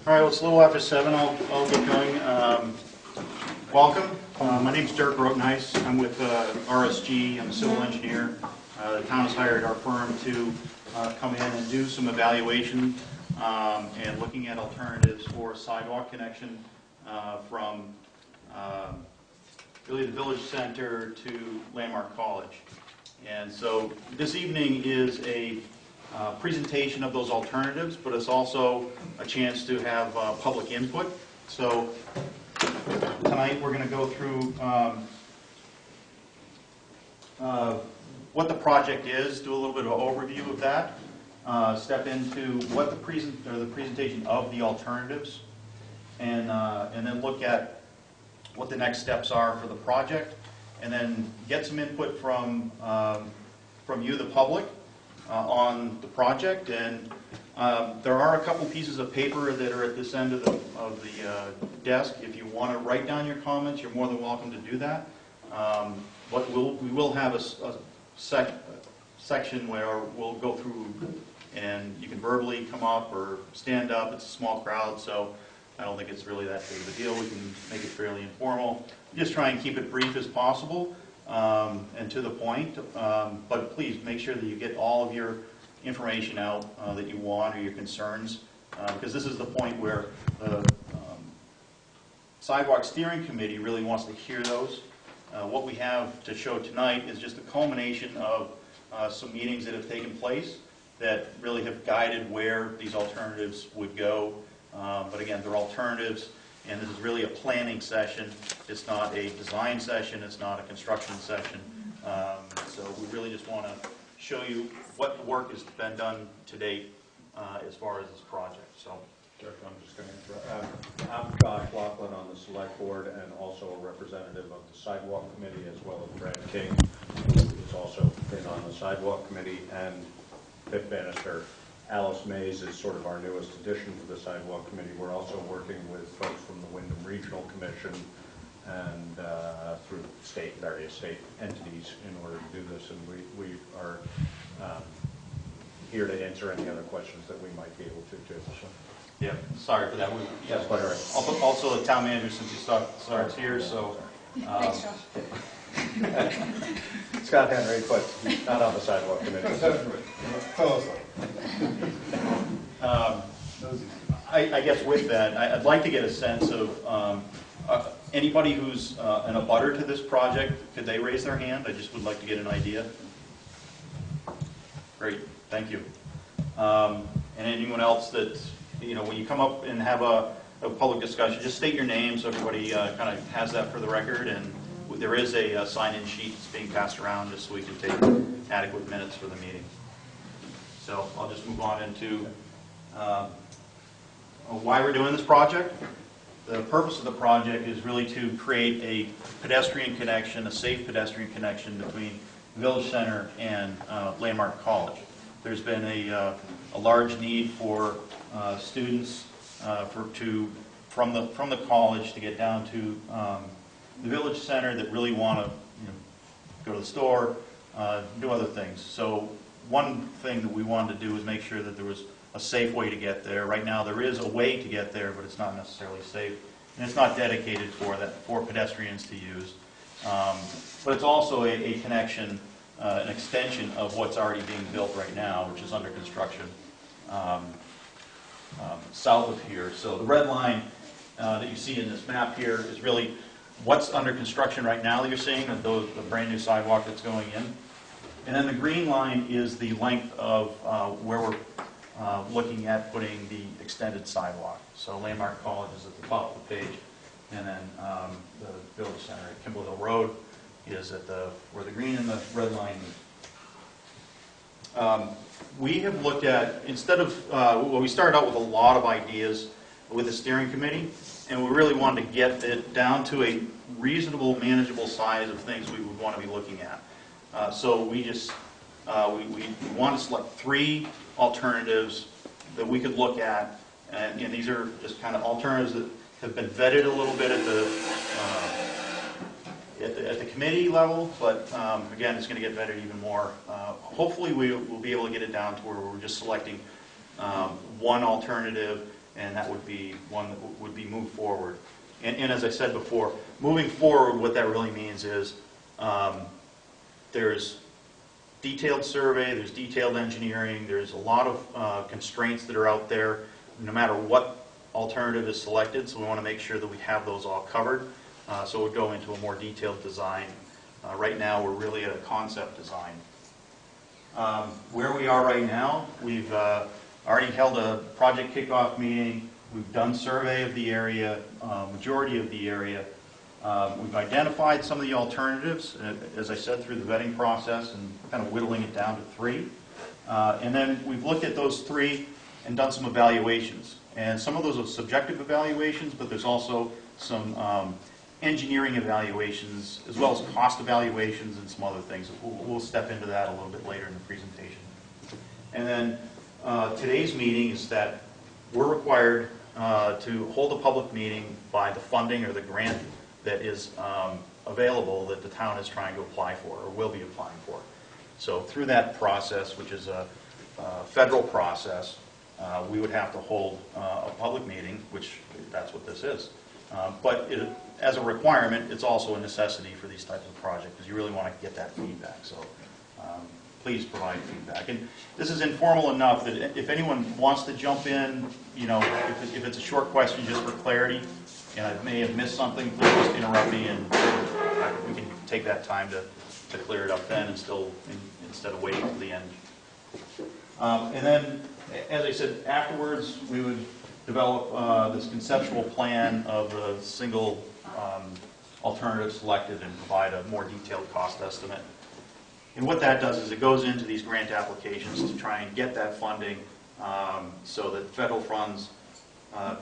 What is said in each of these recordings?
All right, well, it's a little after 7. I'll get going. Welcome. My name's Dirk Rotenhuis. I'm with RSG. I'm a civil engineer. The town has hired our firm to come in and do some evaluation and looking at alternatives for a sidewalk connection from really the village center to Landmark College. And so this evening is a presentation of those alternatives, but it's also a chance to have public input. So tonight we're going to go through what the project is, do a little bit of an overview of that, step into what the presentation of the alternatives, and then look at what the next steps are for the project, and then get some input from you, the public, on the project. And there are a couple pieces of paper that are at this end of the desk. If you want to write down your comments, you're more than welcome to do that. But we will have a section where we'll go through, and you can verbally come up or stand up. It's a small crowd, so I don't think it's really that big of a deal. We can make it fairly informal. Just try and keep it brief as possible and to the point. But please make sure that you get all of your information out that you want or your concerns, because this is the point where the Sidewalk Steering Committee really wants to hear those. What we have to show tonight is just a culmination of some meetings that have taken place that really have guided where these alternatives would go. But again, they're alternatives, and this is really a planning session. It's not a design session. It's not a construction session. So we really just want to show you what the work has been done to date as far as this project. So, Dirk, I'm just going to interrupt. I'm Josh Laughlin on the Select Board and also a representative of the Sidewalk Committee, as well as Brad King, who has also been on the Sidewalk Committee, and Pip Bannister. Alice Mays is sort of our newest addition to the Sidewalk Committee. We're also working with folks from the Wyndham Regional Commission and through various state entities in order to do this. And we are here to answer any other questions that we might be able to too. So. Yeah, sorry for that. That's quite all right. Also, the town manager, since he starts here, so. Thanks, Josh. Scott Henry, but he's not on the Sidewalk Committee. I guess with that, I'd like to get a sense of anybody who's an abutter to this project. Could they raise their hand? I just would like to get an idea. Great, thank you. And anyone else that, when you come up and have a public discussion, just state your name so everybody kind of has that for the record. And there is a sign-in sheet that's being passed around just so we can take adequate minutes for the meeting. So I'll just move on into why we're doing this project. The purpose of the project is really to create a pedestrian connection, a safe pedestrian connection between Village Center and Landmark College. There's been a large need for students from the college to get down to the Village Center that really want to go to the store, do other things. So one thing that we wanted to do is make sure that there was a safe way to get there. Right now there is a way to get there, but it's not necessarily safe, and it's not dedicated for pedestrians to use. But it's also a connection, an extension of what's already being built right now, which is under construction south of here. So the red line that you see in this map here is really what's under construction right now that you're seeing, the brand new sidewalk that's going in. And then the green line is the length of where we're looking at putting the extended sidewalk. So Landmark College is at the top of the page, and then the Village Center at Kimberleville Road is at where the green and the red line meet. We have looked at, instead of, we started out with a lot of ideas with the steering committee, and we really wanted to get it down to a reasonable, manageable size of things we would want to be looking at. So we just, we want to select 3 alternatives that we could look at, and these are just kind of alternatives that have been vetted a little bit at the committee level, but again, it's going to get vetted even more. Hopefully we'll be able to get it down to where we're just selecting one alternative and that would be one that would be moved forward. And as I said before, moving forward, what that really means is there's detailed survey, there's detailed engineering, there's a lot of constraints that are out there, no matter what alternative is selected, so we want to make sure that we have those all covered. So it would go into a more detailed design. Right now, we're really at a concept design. Where we are right now, we've already held a project kickoff meeting. We've done survey of the area, majority of the area. We've identified some of the alternatives, as I said, through the vetting process and kind of whittling it down to 3. And then we've looked at those 3 and done some evaluations. And some of those are subjective evaluations, but there's also some engineering evaluations, as well as cost evaluations and some other things. We'll step into that a little bit later in the presentation. And then today's meeting is that we're required to hold a public meeting by the funding or the grant that is available that the town is trying to apply for or will be applying for. So through that process, which is a federal process, we would have to hold a public meeting, which that's what this is. But as a requirement, it's also a necessity for these types of projects because you really want to get that feedback. So please provide feedback. And this is informal enough that if anyone wants to jump in, you know, if it's a short question just for clarity, and I may have missed something, please just interrupt me and we can take that time to clear it up then and still, instead of waiting till the end. And then, as I said, afterwards we would develop this conceptual plan of the single alternative selected and provide a more detailed cost estimate. And what that does is it goes into these grant applications to try and get that funding so that federal funds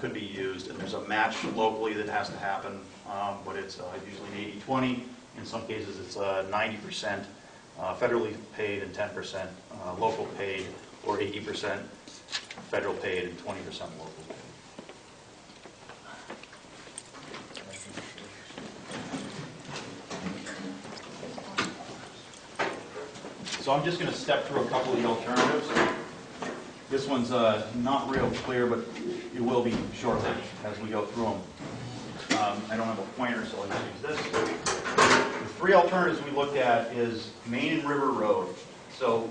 could be used. And there's a match locally that has to happen, but it's usually an 80-20. In some cases it's 90% federally paid and 10% local paid, or 80% federal paid and 20% local paid. So I'm just going to step through a couple of the alternatives. This one's not real clear, but it will be shortly as we go through them. I don't have a pointer, so I'll just use this. The 3 alternatives we looked at is Main and River Road. So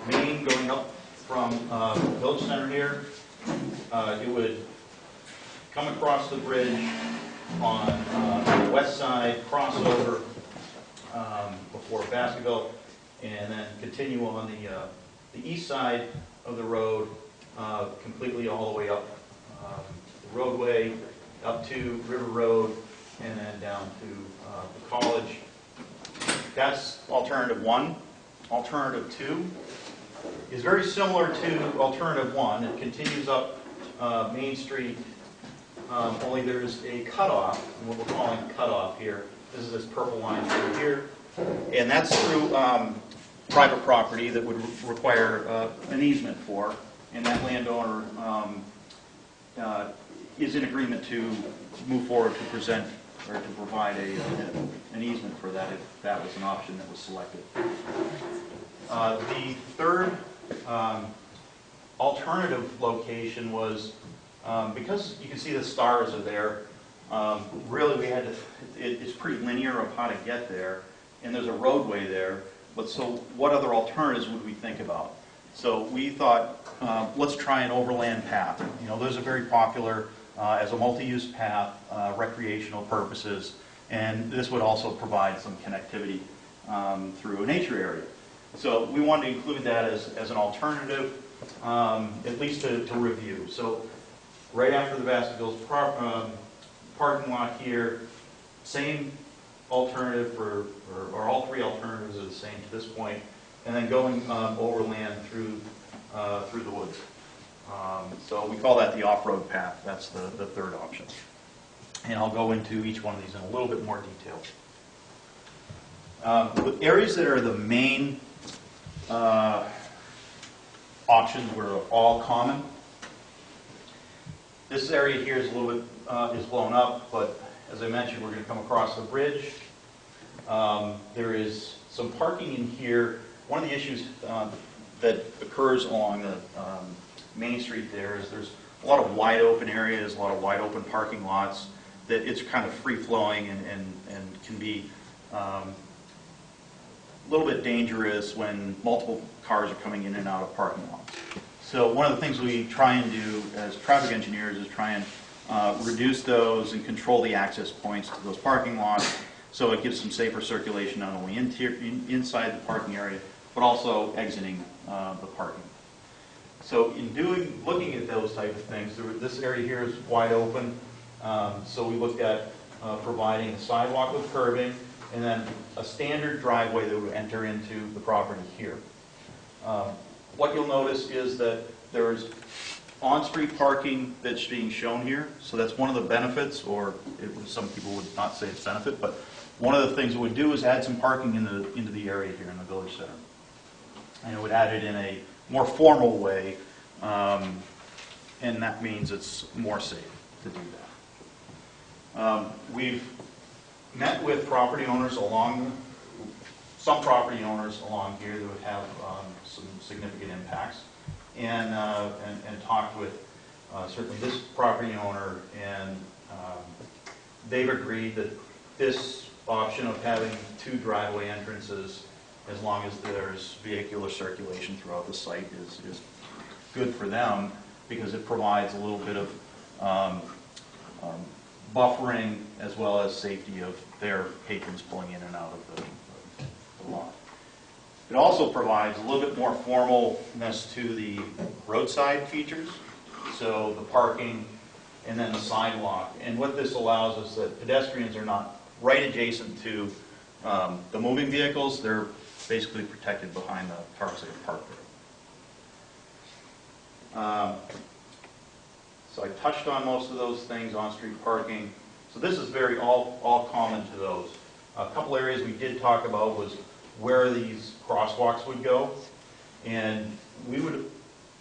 Main going up from Village Center here, it would come across the bridge on the west side, cross over before Baskerville, and then continue on the east side of the road completely all the way up the roadway, up to River Road, and then down to the college. That's alternative 1. Alternative 2 is very similar to alternative 1. It continues up Main Street, only there's a cutoff, what we're calling a cutoff here. This is this purple line through here, and that's through private property that would require an easement for, and that landowner is in agreement to move forward to present or to provide an easement for that if that was an option that was selected. The third alternative location was, because you can see the stars are there, really we had to, it's pretty linear of how to get there, and there's a roadway there. But so what other alternatives would we think about? So we thought, let's try an overland path. You know, those are very popular as a multi-use path, recreational purposes, and this would also provide some connectivity through a nature area. So we wanted to include that as an alternative, at least to review. So right after the Baskerville's parking lot here, same alternative or all 3 alternatives are the same to this point, and then going overland through the woods. So we call that the off-road path. That's the third option. And I'll go into each one of these in a little bit more detail. The areas that are the main options were all common. This area here is a little bit is blown up, but as I mentioned, we're going to come across the bridge. There is some parking in here. One of the issues that occurs along the Main Street there is there's a lot of wide open areas, a lot of wide open parking lots, that it's kind of free flowing and can be a little bit dangerous when multiple cars are coming in and out of parking lots. So one of the things we try and do as traffic engineers is try and reduce those and control the access points to those parking lots, so it gives some safer circulation not only inside the parking area, but also exiting the parking. So in looking at those type of things, this area here is wide open. So we looked at providing a sidewalk with curbing, and then a standard driveway that would enter into the property here. What you'll notice is that there's on-street parking that's being shown here. So that's one of the benefits, or some people would not say it's benefit, but one of the things it would do is add some parking into the area here in the village center. And it would add it in a more formal way, and that means it's more safe to do that. We've met with property owners some property owners along here that would have some significant impacts, and talked with certainly this property owner, and they've agreed that this option of having 2 driveway entrances, as long as there's vehicular circulation throughout the site, is good for them, because it provides a little bit of buffering as well as safety of their patrons pulling in and out of the lot. It also provides a little bit more formalness to the roadside features, so the parking and then the sidewalk. And what this allows is that pedestrians are not right adjacent to the moving vehicles. They're basically protected behind the cars that are parked there. So I touched on most of those things, on-street parking. So this is all common to those. A couple areas we did talk about was where these crosswalks would go, and we would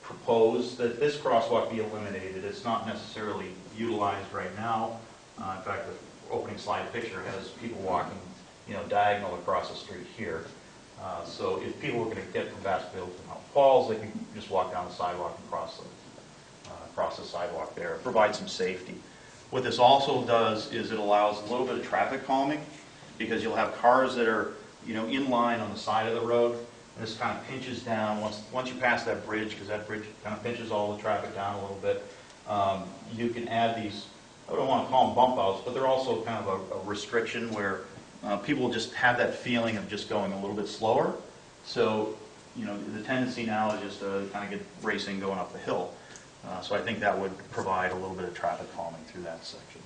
propose that this crosswalk be eliminated. It's not necessarily utilized right now. In fact, the opening slide picture has people walking, diagonal across the street here. So if people were going to get from Bassfield to Mount Falls, they can just walk down the sidewalk and cross the sidewalk there. It provides some safety. What this also does is it allows a little bit of traffic calming, because you'll have cars that are in line on the side of the road, and this kind of pinches down once you pass that bridge, because that bridge kind of pinches all the traffic down a little bit. You can add these, I don't want to call them bump outs, but they're also kind of a restriction where people just have that feeling of just going a little bit slower. So, the tendency now is just to kind of get racing going up the hill. So I think that would provide a little bit of traffic calming through that section.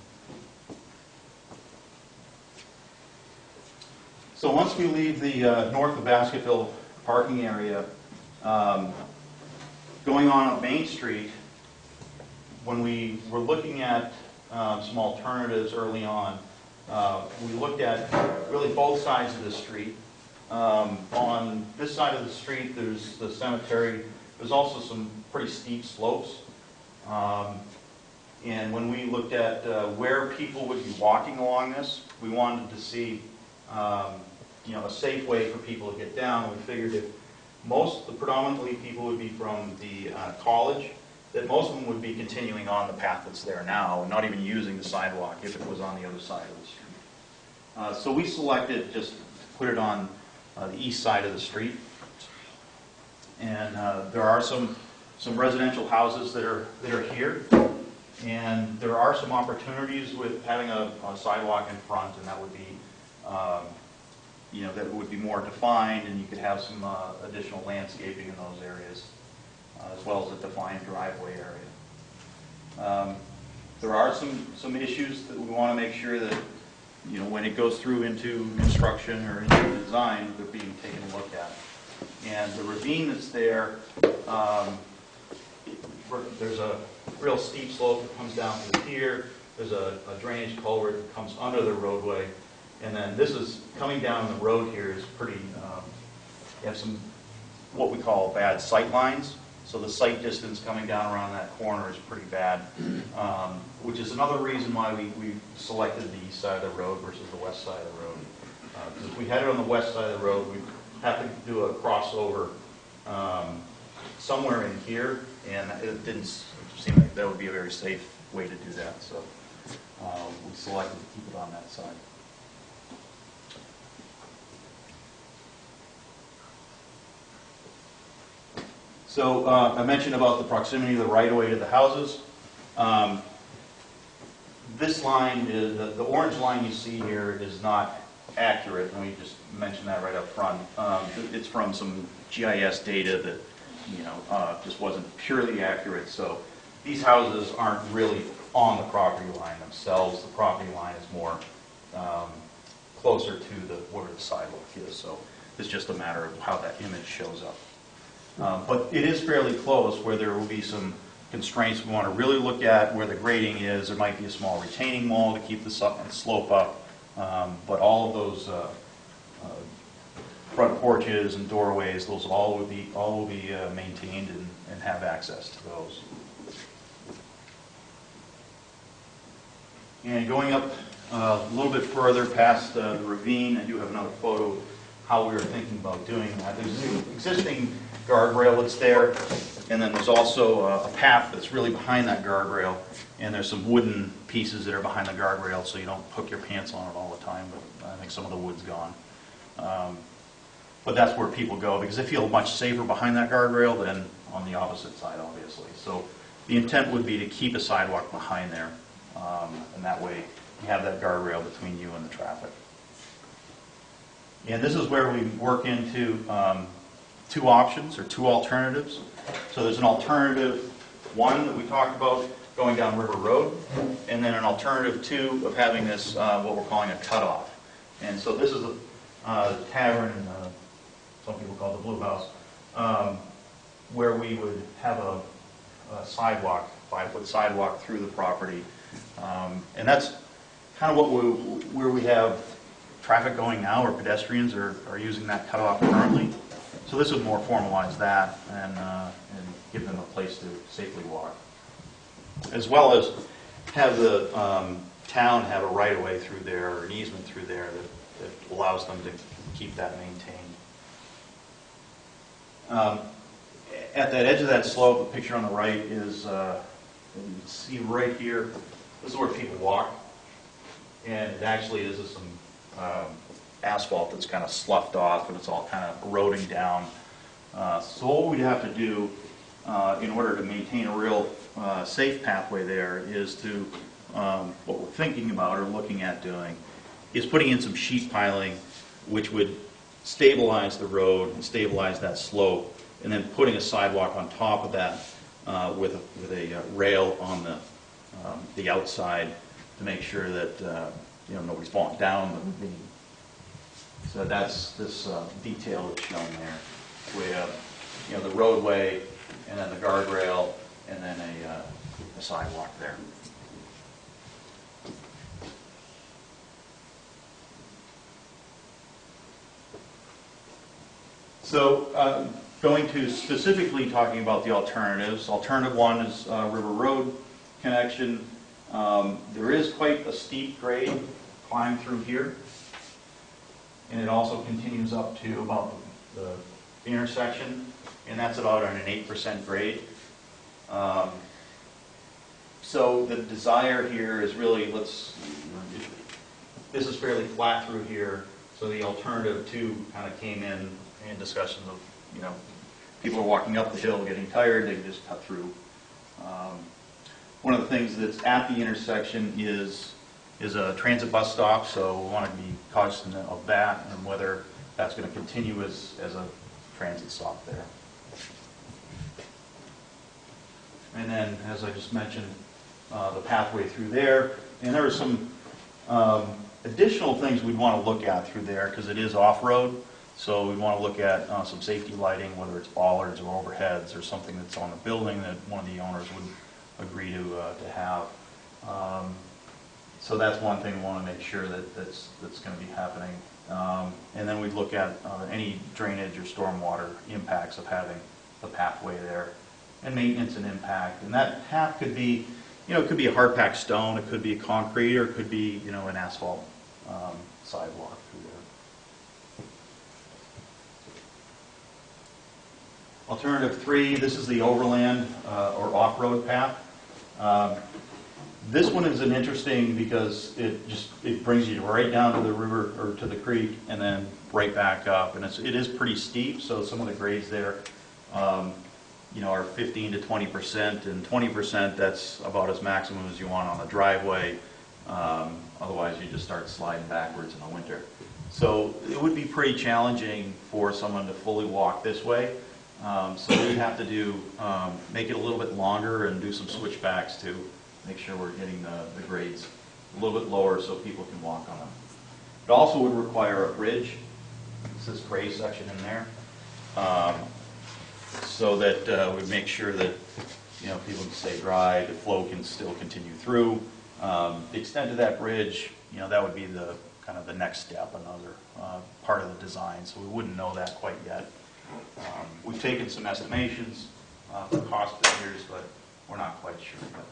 So once we leave the north of Baskerville parking area, going on up Main Street, when we were looking at some alternatives early on, we looked at really both sides of the street. On this side of the street, there's the cemetery. There's also some pretty steep slopes. And when we looked at where people would be walking along this, we wanted to see a safe way for people to get down. We figured if predominantly people would be from the college, that most of them would be continuing on the path that's there now and not even using the sidewalk if it was on the other side of the street. So we selected just to put it on the east side of the street. And there are some residential houses that are here, and there are some opportunities with having a sidewalk in front, and that would be that would be more defined, and you could have some additional landscaping in those areas, as well as a defined driveway area. There are some issues that we want to make sure that when it goes through into construction or into design, they're being taken a look at. And the ravine that's there, there's a real steep slope that comes down through here. There's a drainage culvert that comes under the roadway. And then this is coming down the road here is pretty, you have some what we call bad sight lines. So the sight distance coming down around that corner is pretty bad, which is another reason why we selected the east side of the road versus the west side of the road. Because if we had it on the west side of the road, we'd have to do a crossover somewhere in here, and it didn't seemed like that would be a very safe way to do that, so we selected to keep it on that side. So I mentioned about the proximity of the right-of-way to the houses. This line, is the orange line you see here is not accurate. Let me just mention that right up front. It's from some GIS data that, just wasn't purely accurate. So these houses aren't really on the property line themselves. The property line is more closer to where the sidewalk is. So it's just a matter of how that image shows up. But it is fairly close, where there will be some constraints we want to really look at where the grading is. There might be a small retaining wall to keep the slope up, but all of those front porches and doorways, those all will be maintained and have access to those. And going up a little bit further past the ravine, I do have another photo of how we were thinking about doing that. There's an existing guardrail that's there, and then there's also a path that's really behind that guardrail, and there's some wooden pieces that are behind the guardrail so you don't hook your pants on it all the time, but I think some of the wood's gone. But that's where people go because they feel much safer behind that guardrail than on the opposite side, obviously. So the intent would be to keep a sidewalk behind there, and that way you have that guardrail between you and the traffic. And this is where we work into two options or two alternatives. So there's an alternative one that we talked about going down River Road, and then an alternative two of having this, what we're calling a cutoff. And so this is the tavern, some people call it the Blue House, where we would have a sidewalk, 5-foot sidewalk through the property. And that's kind of where we have traffic going now, or pedestrians are using that cutoff currently. So this would more formalize that and give them a place to safely walk. As well as have the town have a right-of-way through there, or an easement through there that allows them to keep that maintained. At that edge of that slope, the picture on the right is, you can see right here, this is where people walk. And it actually is some asphalt that's kind of sloughed off, and it's all kind of eroding down. So what we'd have to do in order to maintain a real safe pathway there is to, what we're thinking about or looking at doing, is putting in some sheet piling which would stabilize the road and stabilize that slope, and then putting a sidewalk on top of that with a rail on the outside to make sure that nobody's falling down the ravine. So that's this detail that's shown there. We have the roadway, and then the guardrail, and then a sidewalk there. So going to specifically talking about the alternatives. Alternative one is River Road connection. There is quite a steep grade climb through here, and it also continues up to about the intersection, and that's about an 8% grade. So the desire here is really, this is fairly flat through here, so the alternative two kind of came in discussions of, people are walking up the hill getting tired, they can just cut through. One of the things that's at the intersection is a transit bus stop, so we want to be cognizant of that and whether that's going to continue as a transit stop there. And then, as I just mentioned, the pathway through there. And there are some additional things we'd want to look at through there because it is off-road. So we want to look at some safety lighting, whether it's bollards or overheads or something that's on the building that one of the owners would agree to have. So that's one thing we want to make sure that's going to be happening. And then we'd look at any drainage or stormwater impacts of having the pathway there, and maintenance and impact. And that path could be, it could be a hard packed stone, it could be a concrete, or it could be, an asphalt sidewalk through there. Alternative three, this is the overland or off-road path. This one is an interesting because it brings you right down to the river or to the creek and then right back up, and it is pretty steep. So some of the grades there, are 15 to 20%, and 20% that's about as maximum as you want on the driveway. Otherwise, you just start sliding backwards in the winter. So it would be pretty challenging for someone to fully walk this way. So we have to make it a little bit longer and do some switchbacks to make sure we're getting the grades a little bit lower so people can walk on them. It also would require a bridge. It's this gray section in there. So that we make sure that people can stay dry, the flow can still continue through. The extent of that bridge, that would be the kind of the next step, another part of the design. So we wouldn't know that quite yet. We've taken some estimations for cost figures, but we're not quite sure yet.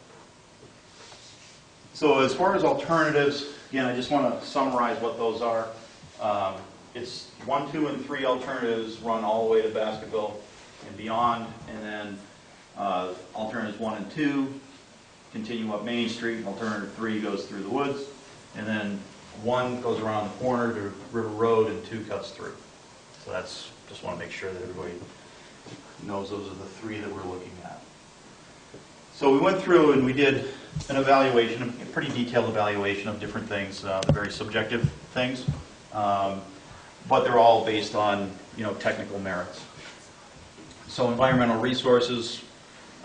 So as far as alternatives, again, I just want to summarize what those are. It's 1, 2, and 3 alternatives run all the way to Baskerville and beyond, and then alternatives 1 and 2 continue up Main Street. Alternative 3 goes through the woods, and then 1 goes around the corner to River Road, and 2 cuts through. So that's just want to make sure that everybody knows those are the 3 that we're looking at. So we went through and we did an evaluation, a pretty detailed evaluation of different things, the very subjective things, but they're all based on technical merits. So environmental resources,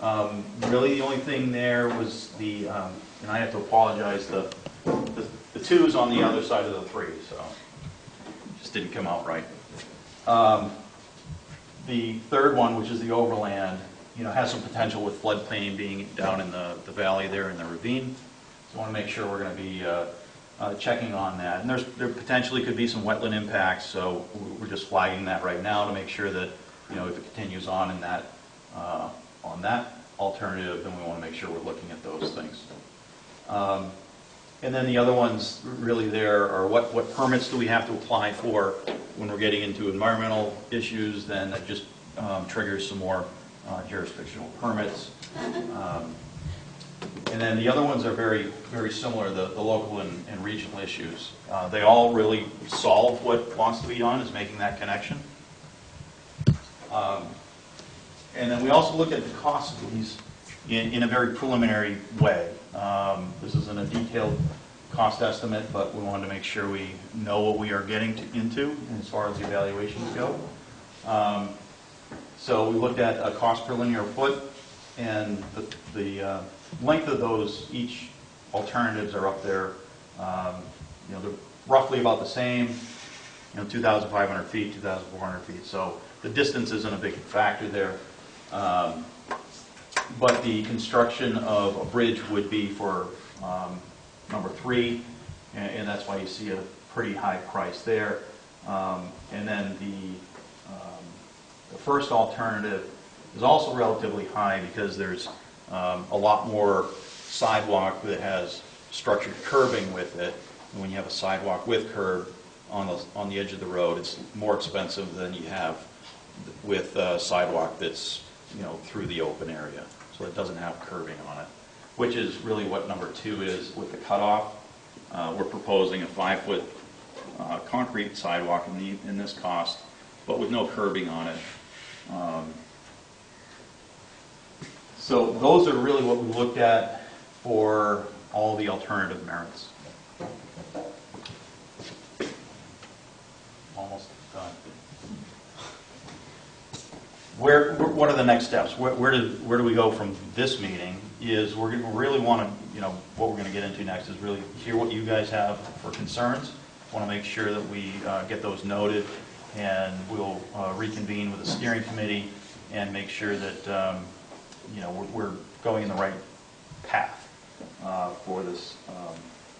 really the only thing there was the, and I have to apologize, the 2's on the other side of the 3, so it just didn't come out right. The third one, which is the overland, has some potential with floodplain being down in the valley there in the ravine. So I want to make sure we're going to be checking on that. And there potentially could be some wetland impacts, so we're just flagging that right now to make sure that if it continues on in that on that alternative, then we want to make sure we're looking at those things. And then the other ones really there are what permits do we have to apply for when we're getting into environmental issues. Then that just triggers some more jurisdictional permits. And then the other ones are very, very similar, the local and regional issues. They all really solve what wants to be done, is making that connection. And then we also look at the cost of these in a very preliminary way. This isn't a detailed cost estimate, but we wanted to make sure we know what we are getting into as far as the evaluations go. So we looked at a cost per linear foot, and the length of those, each alternatives are up there. They're roughly about the same, 2,500 feet, 2,400 feet. So the distance isn't a big factor there. But the construction of a bridge would be for number 3, and that's why you see a pretty high price there. And then the first alternative is also relatively high because there's a lot more sidewalk that has structured curbing with it. And when you have a sidewalk with curb on the edge of the road, it's more expensive than you have with sidewalk that's through the open area. So it doesn't have curbing on it, which is really what number 2 is with the cutoff. We're proposing a 5-foot concrete sidewalk in this cost, but with no curbing on it. So those are really what we looked at for all the alternative merits. Almost done. What are the next steps? Where do we go from this meeting? Is we're going to really want to, what we're going to get into next is really hear what you guys have for concerns. Want to make sure that we get those noted, and we'll reconvene with the steering committee and make sure that we're going in the right path for this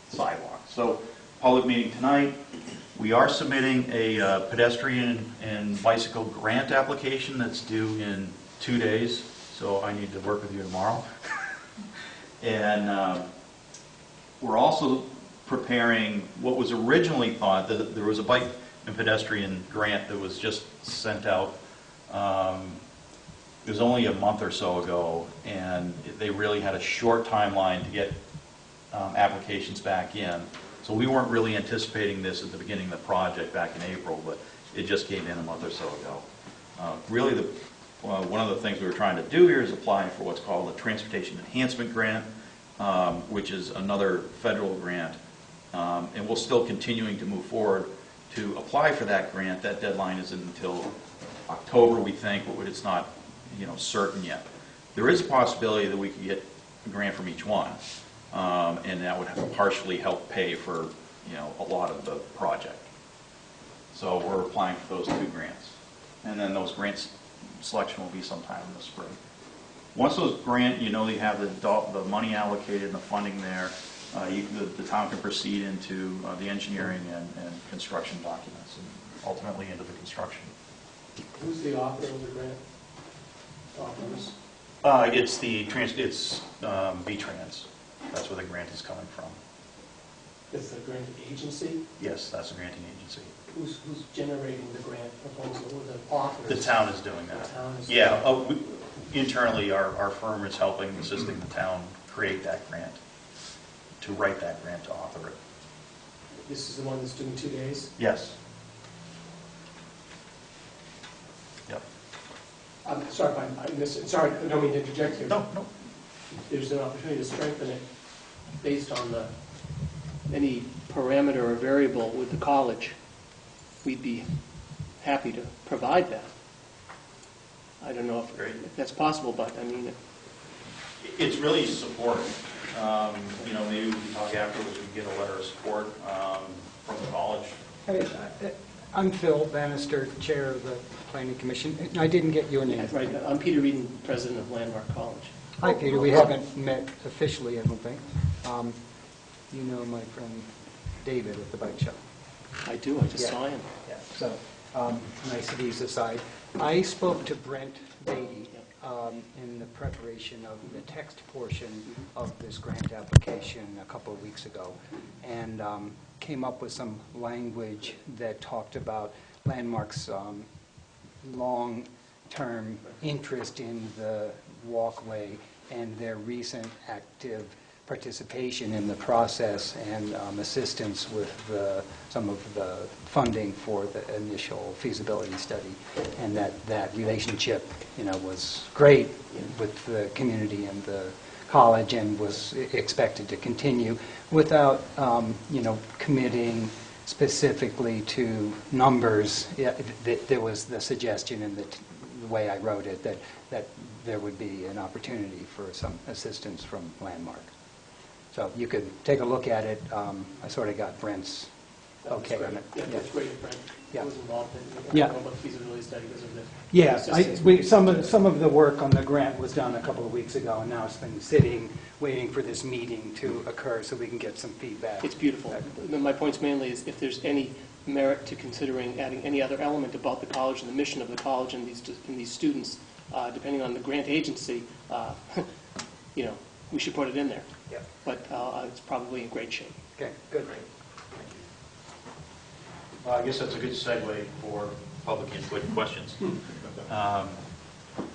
sidewalk. So, public meeting tonight. We are submitting a pedestrian and bicycle grant application that's due in 2 days, so I need to work with you tomorrow. And we're also preparing what was originally thought that there was a bike and pedestrian grant that was just sent out it was only a month or so ago, and they really had a short timeline to get applications back in. So we weren't really anticipating this at the beginning of the project back in April, but it just came in a month or so ago. Really, one of the things we were trying to do here is apply for what's called a Transportation Enhancement Grant, which is another federal grant. And we're still continuing to move forward to apply for that grant. That deadline isn't until October, we think, but it's not, certain yet. There is a possibility that we could get a grant from each one, and that would partially help pay for, a lot of the project. So we're applying for those 2 grants. And then those grants selection will be sometime in the spring. Once those they have the money allocated and the funding there, the town can proceed into the engineering and construction documents, and ultimately into the construction. Who's the author of the grant? Authors? It's V-Trans. That's where the grant is coming from. It's the grant agency? Yes, that's the granting agency. Who's generating the grant proposal, or the authors? The town is doing that. The town is Yeah, internally, our firm is assisting the town create that grant, to write that grant, to author it. This is the one that's doing 2 days? Yes. Yep. I'm sorry if I missed it. Sorry, I don't mean to interject here. No. There's an opportunity to strengthen it based on any parameter or variable with the college. We'd be happy to provide that. I don't know if that's possible, but I mean... It's really support. Maybe we can talk afterwards, we can get a letter of support from the college. Hey, I'm Phil Bannister, Chair of the Planning Commission. I didn't get your name. Right, I'm Peter Eden, President of Landmark College. Hi, Peter. We haven't met officially, I don't think. You know my friend David at the bike shop. I do, I just saw him. Yeah. So, niceties aside, I spoke to Brent Beatty in the preparation of the text portion of this grant application a couple of weeks ago, and came up with some language that talked about Landmark's long-term interest in the walkway and their recent active participation in the process and assistance with some of the funding for the initial feasibility study, and that relationship, was great with the community and the college, and was expected to continue without, committing specifically to numbers. There was the suggestion in the way I wrote it that there would be an opportunity for some assistance from Landmark. So you could take a look at it. I sort of got Brent's okay on it. Yeah, that's great, Brent. Yeah. I was involved in it. Yeah. I don't know about the feasibility study because of the... Yeah, assistance. some of the work on the grant was done a couple of weeks ago, and now it's been sitting, waiting for this meeting to occur so we can get some feedback. It's beautiful. My points mainly is if there's any merit to considering adding any other element about the college and the mission of the college and these students, depending on the grant agency, we should put it in there. Yeah. But it's probably in great shape. Okay, good. Well, I guess that's a good segue for public input and questions.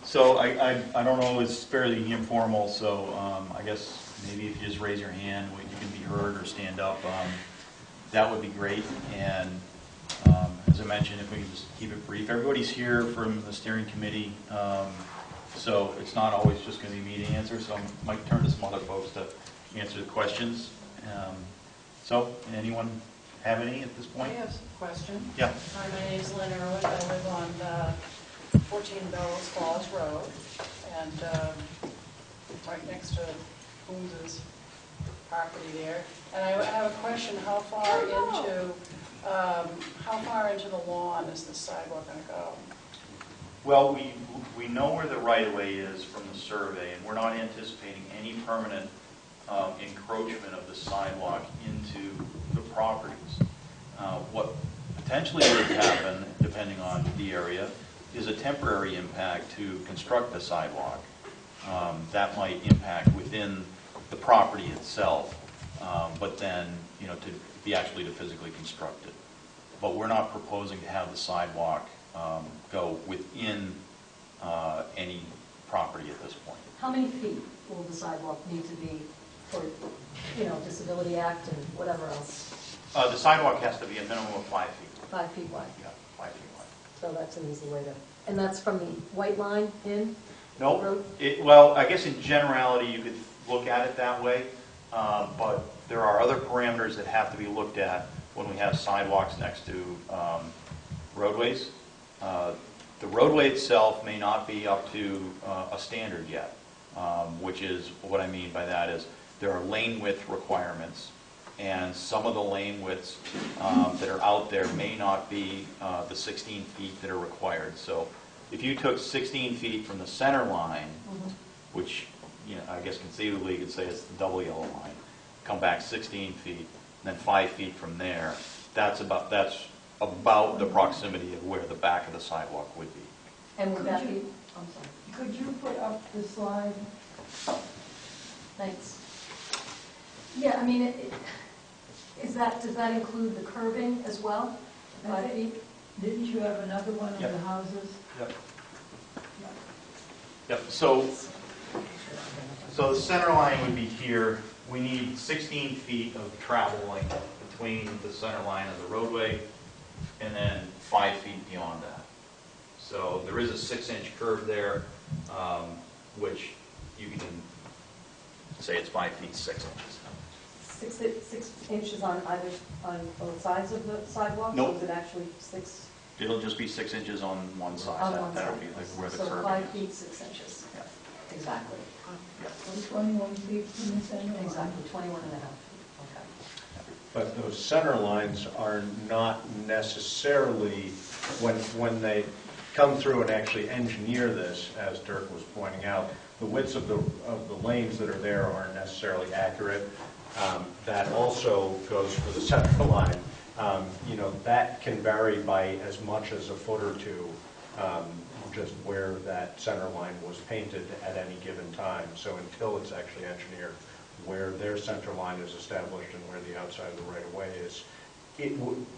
So I don't know, it's fairly informal, so I guess maybe if you just raise your hand, you can be heard or stand up, that would be great. And as I mentioned, if we can just keep it brief. Everybody's here from the steering committee, so it's not always just going to be me to answer, so I might turn to some other folks to answer the questions. So anyone have any at this I point? have a question. Yeah. Hi, my name's Lynn Irwin. I live on 14 Bellows Falls Road, and right next to Boone's property there. And I have a question: how far into the lawn is this sidewalk going to go? Well, we know where the right-of-way is from the survey, and we're not anticipating any permanent encroachment of the sidewalk into the properties. What potentially would happen, depending on the area, is a temporary impact to construct the sidewalk. That might impact within the property itself, but then, to physically construct it. But we're not proposing to have the sidewalk go within any property at this point. How many feet will the sidewalk need to be for, Disability Act and whatever else? The sidewalk has to be a minimum of 5 feet. 5 feet wide. Yeah, 5 feet wide. So that's an easy way to, and that's from the white line in? No, Road? well, I guess in generality, you could look at it that way, but there are other parameters that have to be looked at when we have sidewalks next to roadways. The roadway itself may not be up to a standard yet, which is, what I mean by that is, there are lane width requirements, and some of the lane widths that are out there may not be the 16 feet that are required. So if you took 16 feet from the center line, which, I guess conceivably you could say it's the double yellow line, come back 16 feet, and then 5 feet from there, that's about the proximity of where the back of the sidewalk would be. And would that be, I'm sorry, Could you put up the slide? thanks. Yeah, I mean, does that include the curbing as well? 5 feet? Didn't you have another one of Yep. the houses? Yep, so the center line would be here. We need 16 feet of travel length between the center line of the roadway and then 5 feet beyond that. So there is a 6-inch curve there, which you can say it's 5 feet 6 inches. 6 inches on both sides of the sidewalk? Nope. So is it actually 6? It'll just be 6 inches on one side. On one That'll side. be where the So curve 5 is. feet, 6 inches. Yeah. Exactly. So 21 feet from the center line? Exactly, 21 and a half feet. Okay. But those center lines are not necessarily, when they come through and actually engineer this, as Dirk was pointing out, the widths of the lanes that are there aren't necessarily accurate. That also goes for the center line. That can vary by as much as a foot or two, just where that center line was painted at any given time. So until it's actually engineered, where their center line is established and where the outside of the right-of-way is,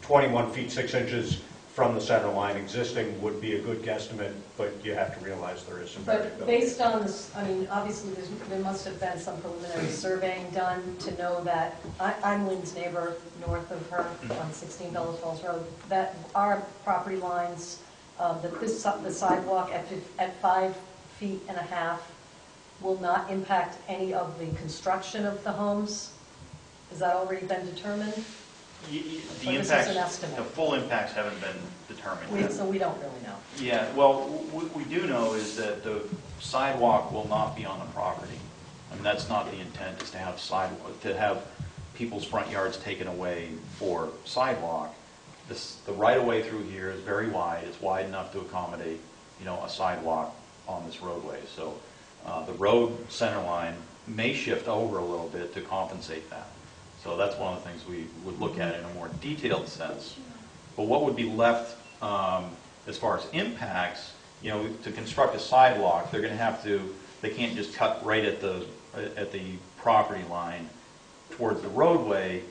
21 feet 6 inches from the center line existing would be a good guesstimate, but you have to realize there is some variability. But based on this, I mean, obviously, there must have been some preliminary surveying done to know that, I'm Lynn's neighbor, north of her, on 16 Bellows Falls Road, that our property lines, the sidewalk at 5 feet and a half will not impact any of the construction of the homes? Has that already been determined? The Or this is impacts, an estimate? the full impacts haven't been determined yet. So we don't really know. Yeah, well, what we do know is that the sidewalk will not be on the property. I mean, that's not the intent, is to have people's front yards taken away for sidewalk. The right-of-way through here is very wide. It's wide enough to accommodate, a sidewalk on this roadway. So the road center line may shift over a little bit to compensate that. So that's one of the things we would look at in a more detailed sense. But what would be left as far as impacts, to construct a sidewalk, they're going to have to, they can't just cut right at the property line towards the roadway.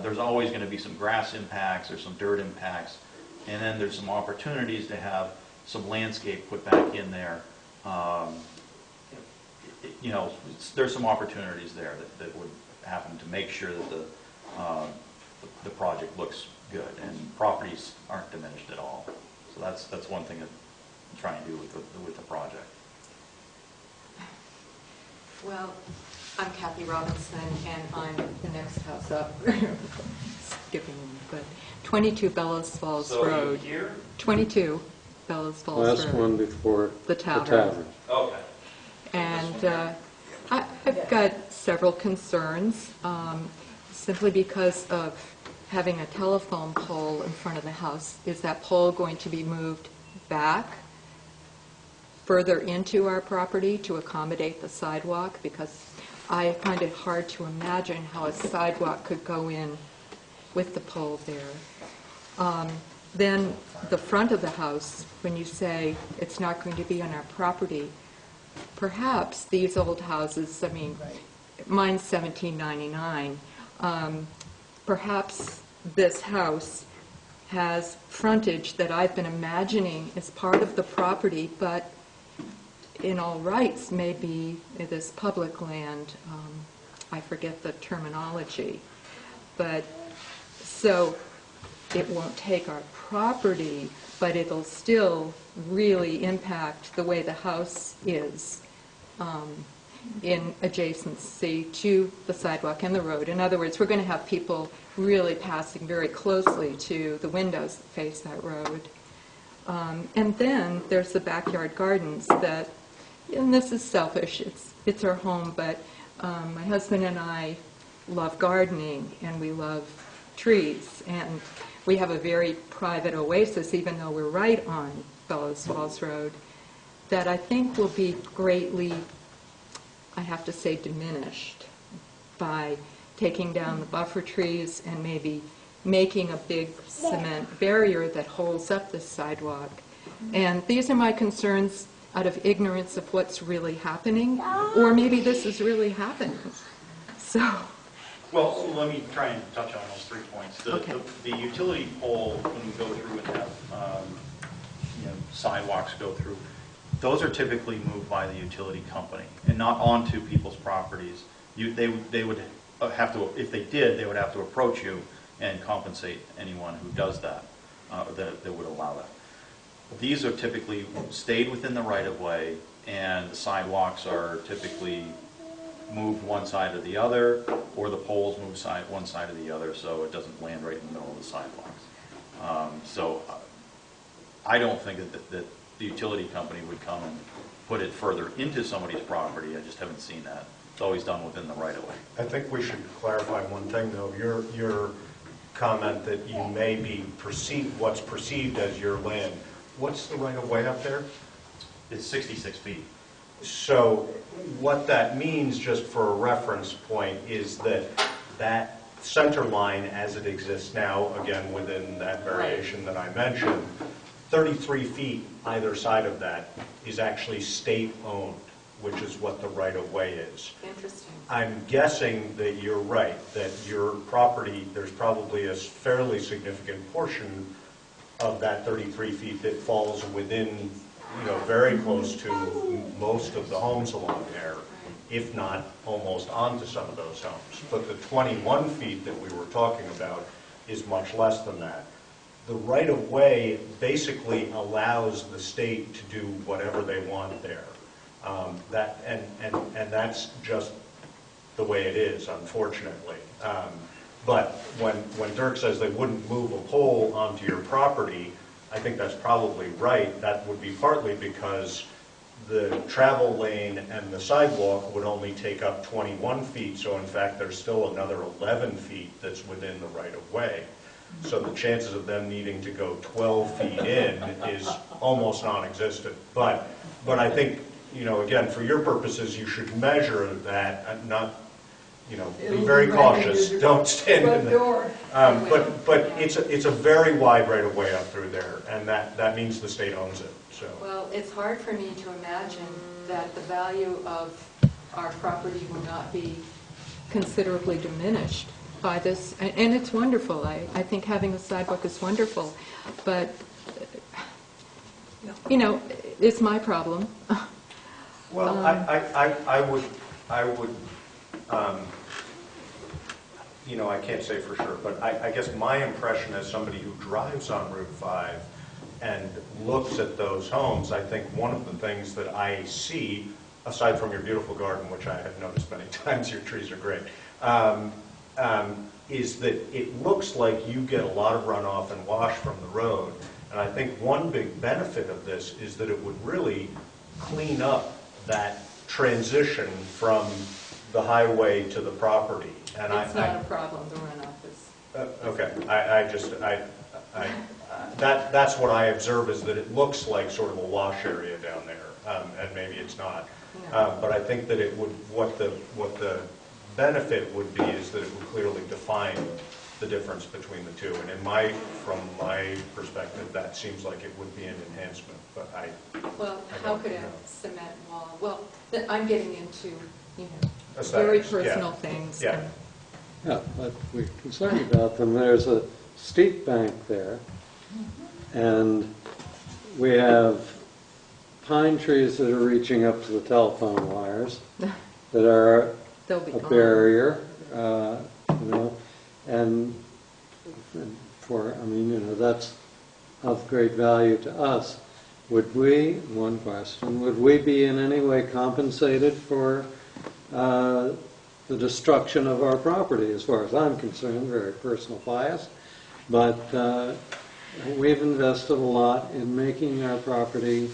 There's always going to be some grass impacts or some dirt impacts, and then there's some opportunities to have some landscape put back in there. There's some opportunities there that would happen to make sure that the project looks good, and properties aren't diminished at all. So that's one thing that I'm trying to do with the project. Well, I'm Kathy Robinson, and I'm the next house up. Skipping, but 22 Bellows Falls Road. Here? 22 Bellows Falls Road. Last one before The tavern. Okay. And I've got several concerns, simply because of having a telephone pole in front of the house. Is that pole going to be moved back further into our property to accommodate the sidewalk? Because I find it hard to imagine how a sidewalk could go in with the pole there. Then the front of the house, when you say it's not going to be on our property, perhaps these old houses, I mean, mine's 1799, perhaps this house has frontage that I've been imagining is part of the property, but in all rights, may be this public land. I forget the terminology. But, so it won't take our property, but it'll still really impact the way the house is in adjacency to the sidewalk and the road. In other words, we're going to have people really passing very closely to the windows that face that road. And then there's the backyard gardens that, and this is selfish, it's our home, but my husband and I love gardening and we love trees, and we have a very private oasis, even though we're right on Bellows Falls Road, that I think will be greatly, I have to say, diminished by taking down the buffer trees and maybe making a big cement barrier that holds up the sidewalk. And these are my concerns out of ignorance of what's really happening, or maybe this is really happening. So. Well, let me try and touch on those 3 points. Okay. The utility pole, when we go through and have sidewalks go through, those are typically moved by the utility company and not onto people's properties. They would have to, if they did, they would have to approach you and compensate anyone who does that, that would allow that. These are typically stayed within the right-of-way, and the sidewalks are typically moved one side or the other, or the poles move one side or the other, so it doesn't land right in the middle of the sidewalks. So I don't think that the utility company would come and put it further into somebody's property. I just haven't seen that. It's always done within the right-of-way. I think we should clarify one thing, though. Your comment that you may be what's perceived as your land. What's the right-of-way up there? It's 66 feet. So what that means, just for a reference point, is that that center line as it exists now, again within that variation that I mentioned, 33 feet either side of that is actually state-owned, which is what the right-of-way is. Interesting. I'm guessing that you're right, that your property, there's probably a fairly significant portion of that 33 feet that falls within, very close to most of the homes along there, if not almost onto some of those homes. But the 21 feet that we were talking about is much less than that. The right-of-way basically allows the state to do whatever they want there. And that's just the way it is, unfortunately. But when Dirk says they wouldn't move a pole onto your property, I think that's probably right. That would be partly because the travel lane and the sidewalk would only take up 21 feet, so in fact there's still another 11 feet that's within the right-of-way. So the chances of them needing to go 12 feet in is almost non-existent. But I think, again, for your purposes, you should measure that and not, be very cautious. Don't stand in the door. But it's a very wide right-of-way up through there, and that means the state owns it. So. Well, it's hard for me to imagine that the value of our property will not be considerably diminished by this, and it's wonderful. I think having a sidewalk is wonderful, but, it's my problem. Well, I would, I can't say for sure, but I guess my impression as somebody who drives on Route 5 and looks at those homes, I think one of the things that I see, aside from your beautiful garden, which I have noticed many times, your trees are great, is that it looks like you get a lot of runoff and wash from the road. And I think one big benefit of this is that it would really clean up that transition from the highway to the property. And It's not a problem, the runoff is. Okay, that's what I observe, is that it looks like sort of a wash area down there, and maybe it's not. No. But I think that it would, what the benefit would be is that it would clearly define the difference between the two. And from my perspective, that seems like it would be an enhancement. But Well, I how don't could a know. cement wall, well, I'm getting into, Aesthetics, very yeah. personal things. Yeah. Yeah, but we're concerned about them. There's a steep bank there, and we have pine trees that are reaching up to the telephone wires that are They'll be a gone. barrier, and that's of great value to us. One question, would we be in any way compensated for the destruction of our property? As far as I'm concerned, very personal bias, but we've invested a lot in making our property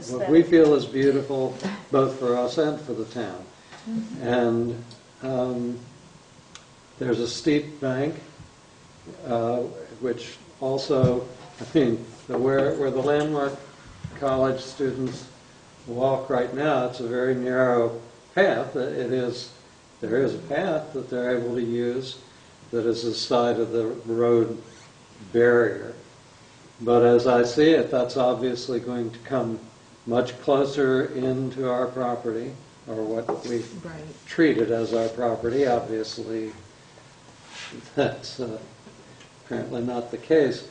what we feel is beautiful, both for us and for the town. And there's a steep bank, which also, where the Landmark College students walk right now, it's a very narrow path. There is a path that they're able to use that is the side of the road barrier. But as I see it, that's obviously going to come much closer into our property, or what we Right. treated as our property. Obviously, that's apparently not the case.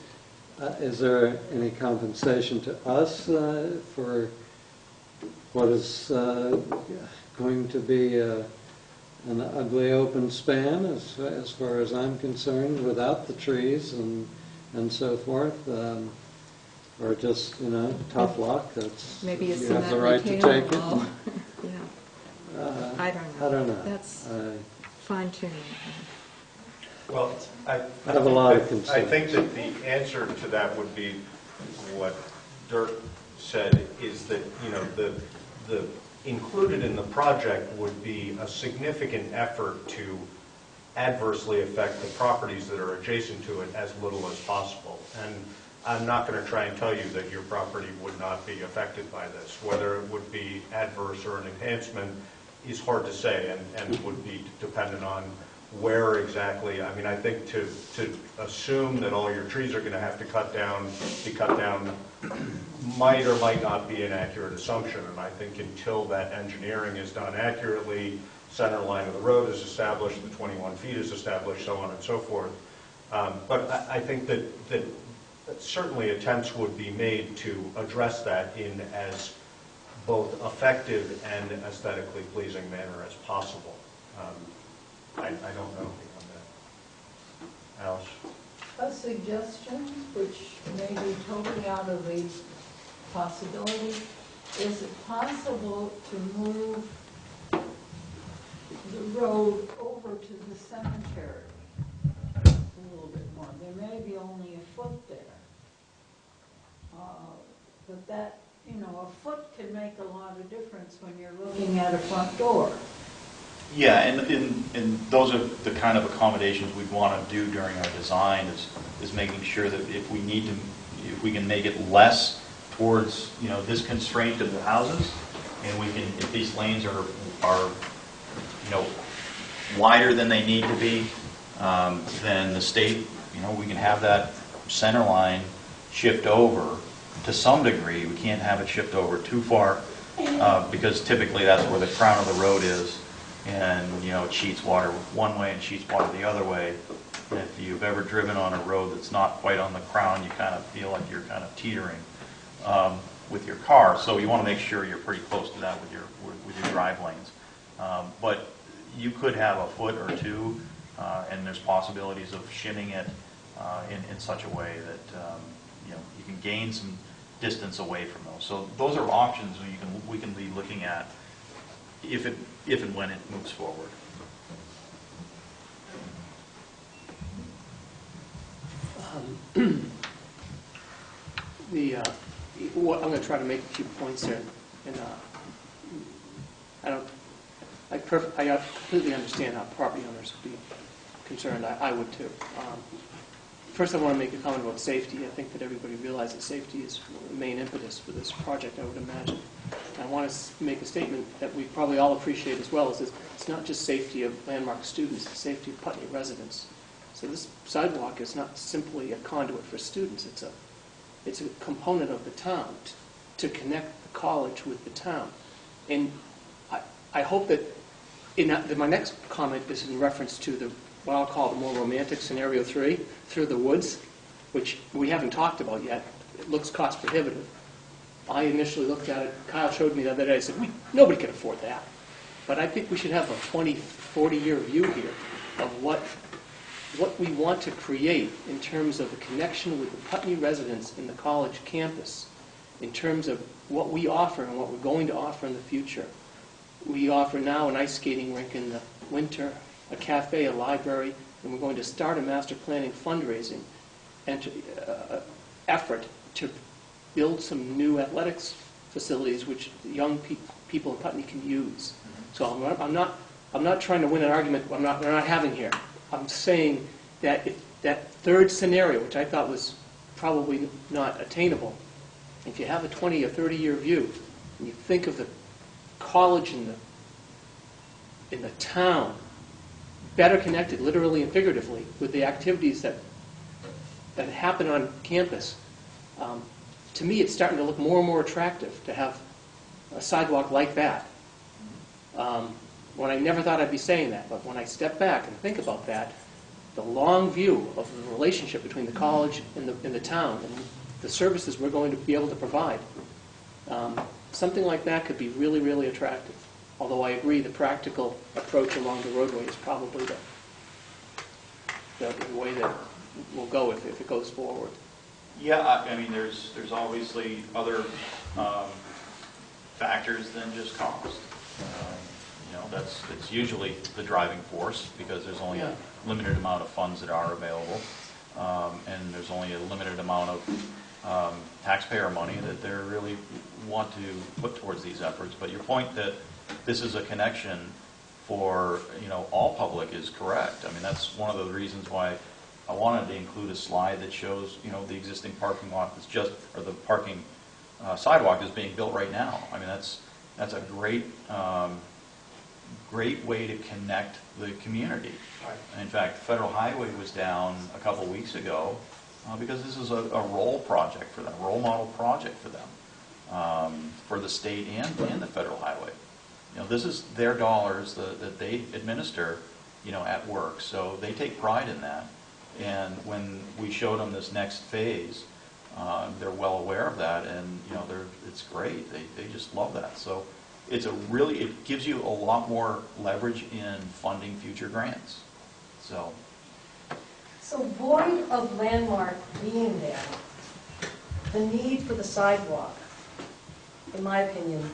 Is there any compensation to us for what is going to be an ugly open span, as far as I'm concerned, without the trees and so forth? Or just, tough luck, Maybe a you have the cement right to retaining take it. wall. Yeah, I don't know. That's fine tuning. Well, I have a lot of I concerns. think that the answer to that would be what Dirk said, is that, the included in the project would be a significant effort to adversely affect the properties that are adjacent to it as little as possible. And I'm not going to try and tell you that your property would not be affected by this. Whether it would be adverse or an enhancement is hard to say, and would be dependent on where exactly. I think to assume that all your trees are going to have to be cut down might or might not be an accurate assumption. And I think until that engineering is done accurately, center line of the road is established, the 21 feet is established, so on and so forth. But I think that certainly attempts would be made to address that in as both effective and aesthetically pleasing manner as possible. I don't know beyond that. Alice? A suggestion, which may be totally out of the possibility, is it possible to move the road over to the cemetery a little bit more? There may be only a foot there. But that, a foot can make a lot of difference when you're looking at a front door. Yeah, and those are the kind of accommodations we'd want to do during our design, is making sure that if we can make it less towards, this constraint of the houses, and if these lanes are wider than they need to be, then the state, we can have that center line shift over to some degree. We can't have it shift over too far, because typically that's where the crown of the road is. And, it sheets water one way and sheets water the other way. And if you've ever driven on a road that's not quite on the crown, you kind of feel like you're kind of teetering with your car. So you want to make sure you're pretty close to that with your drive lanes. But you could have a foot or two, and there's possibilities of shimming it in such a way that you can gain some distance away from those. So those are options we can be looking at if and when it moves forward. I'm going to try to make a few points here, and I completely understand how property owners would be concerned. I would too. First, I want to make a comment about safety. I think that everybody realizes safety is the main impetus for this project, I would imagine. And I want to make a statement that we probably all appreciate as well, is that it's not just safety of Landmark students, it's safety of Putney residents. So this sidewalk is not simply a conduit for students, it's a component of the town to connect the college with the town. And I hope that my next comment is in reference to what I'll call the more romantic scenario 3, through the woods. which we haven't talked about yet. It looks cost prohibitive. I initially looked at it, Kyle showed me the other day, I said, nobody can afford that. But I think we should have a 20, 40-year view here of what we want to create in terms of a connection with the Putney residents in the college campus, in terms of what we offer and what we're going to offer in the future. We offer now an ice skating rink in the winter, a cafe, a library, and we're going to start a master planning fundraising and effort to build some new athletics facilities which young people in Putney can use. So I'm not trying to win an argument we're not having here. I'm saying that if that third scenario, which I thought was probably not attainable, if you have a 20 or 30-year view, and you think of the college in the town, better connected, literally and figuratively, with the activities that happen on campus, to me it's starting to look more and more attractive to have a sidewalk like that. When I never thought I'd be saying that, but when I step back and think about that, the long view of the relationship between the college and the town and the services we're going to be able to provide, something like that could be really, really attractive. Although I agree the practical approach along the roadway is probably the way that we'll go if it goes forward. Yeah, I mean, there's obviously other factors than just cost. It's usually the driving force because there's only a limited amount of funds that are available, and there's only a limited amount of taxpayer money that they really want to put towards these efforts. But your point that this is a connection for all public is correct. I mean, that's one of the reasons why I wanted to include a slide that shows the existing parking lot that's the parking sidewalk is being built right now. I mean, that's a great way to connect the community. Right. In fact, Federal Highway was down a couple weeks ago because this is a role project for them, role model project for them, for the state and the Federal Highway. This is their dollars that they administer, at work. So they take pride in that. And when we showed them this next phase, they're well aware of that, and it's great. They just love that. So it gives you a lot more leverage in funding future grants. So void of landmark being there, the need for the sidewalk, in my opinion,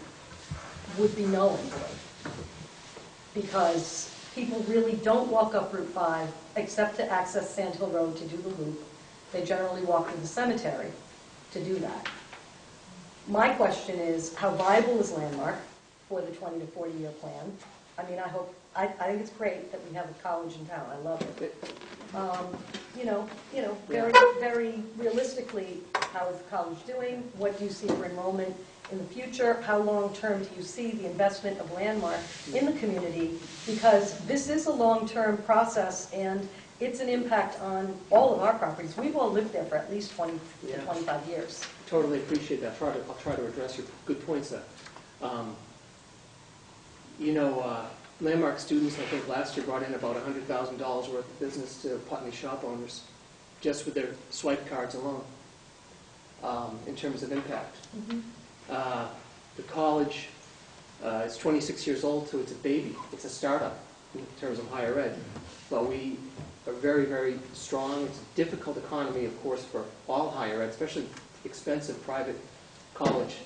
would be null and void. Because people really don't walk up Route 5 except to access Sand Hill Road to do the loop. They generally walk to the cemetery to do that. My question is, how viable is landmark for the 20 to 40-year plan? I mean, I think it's great that we have a college in town. I love it. Very, very realistically, how is the college doing? What do you see for enrollment in the future? How long-term do you see the investment of landmark in the community? Because this is a long-term process, and it's an impact on all of our properties. We've all lived there for at least 20 to 25 years. Totally appreciate that. I'll try to address your good points there. Landmark students, I think last year brought in about $100,000 worth of business to Putney shop owners just with their swipe cards alone, in terms of impact. Mm-hmm. The college is 26 years old, so it's a baby. It's a startup in terms of higher ed. But we are very, very strong. It's a difficult economy, of course, for all higher ed, especially expensive private college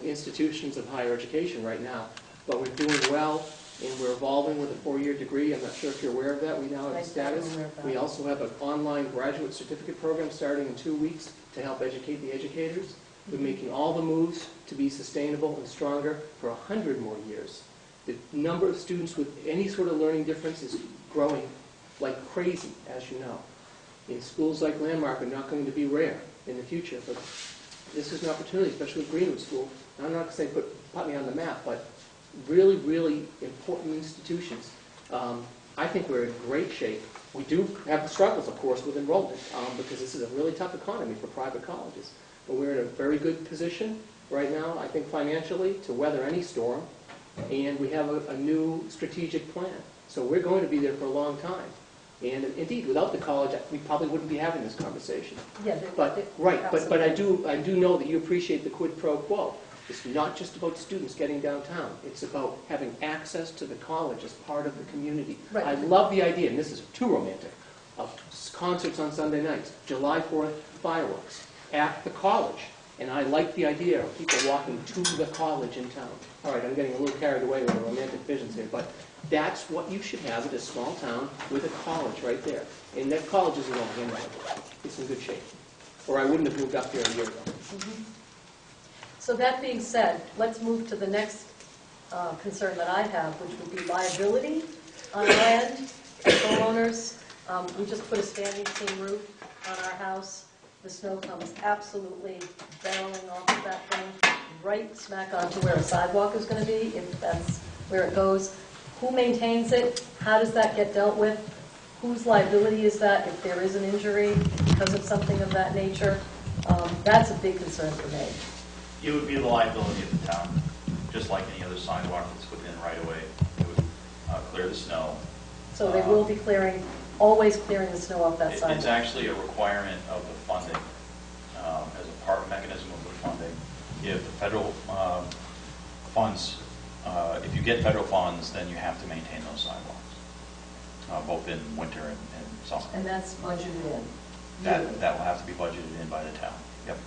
institutions of higher education right now. But we're doing well, and we're evolving with a 4-year degree. I'm not sure if you're aware of that. We now have a status. We also have an online graduate certificate program starting in 2 weeks to help educate the educators. We're making all the moves to be sustainable and stronger for 100 more years. The number of students with any sort of learning difference is growing like crazy, as you know. In schools like Landmark are not going to be rare in the future, but this is an opportunity, especially with Greenwood School. I'm not going to say put Putney on the map, but really, really important institutions. I think we're in great shape. We do have the struggles, of course, with enrollment, because this is a really tough economy for private colleges. But we're in a very good position right now, I think, financially, to weather any storm. And we have a new strategic plan. So we're going to be there for a long time. And indeed, without the college, we probably wouldn't be having this conversation. Yeah, But, right, but I do know that you appreciate the quid pro quo. It's not just about students getting downtown. It's about having access to the college as part of the community. Right. I love the idea, and this is too romantic, of concerts on Sunday nights, July 4th fireworks at the college. And I like the idea of people walking to the college in town. All right, I'm getting a little carried away with the romantic visions here, but that's what you should have at a small town with a college right there. And that college isn't all handwriting. It's in good shape. Or I wouldn't have moved up here a year ago. So that being said, let's move to the next concern that I have, which would be liability on land, homeowners. We just put a standing seam roof on our house. The snow comes absolutely barreling off of that thing, right smack onto where a sidewalk is going to be, if that's where it goes. Who maintains it? How does that get dealt with? Whose liability is that if there is an injury because of something of that nature? That's a big concern for me. It would be the liability of the town, just like any other sidewalk that's within right of way. It would clear the snow. So they will be always clearing the snow off that It's sidewalk. actually a requirement of the funding, as a part mechanism of the funding. If the federal funds, if you get federal funds, then you have to maintain those sidewalks, both in winter and summer. And that's budgeted in. That will have to be budgeted in by the town. Yep.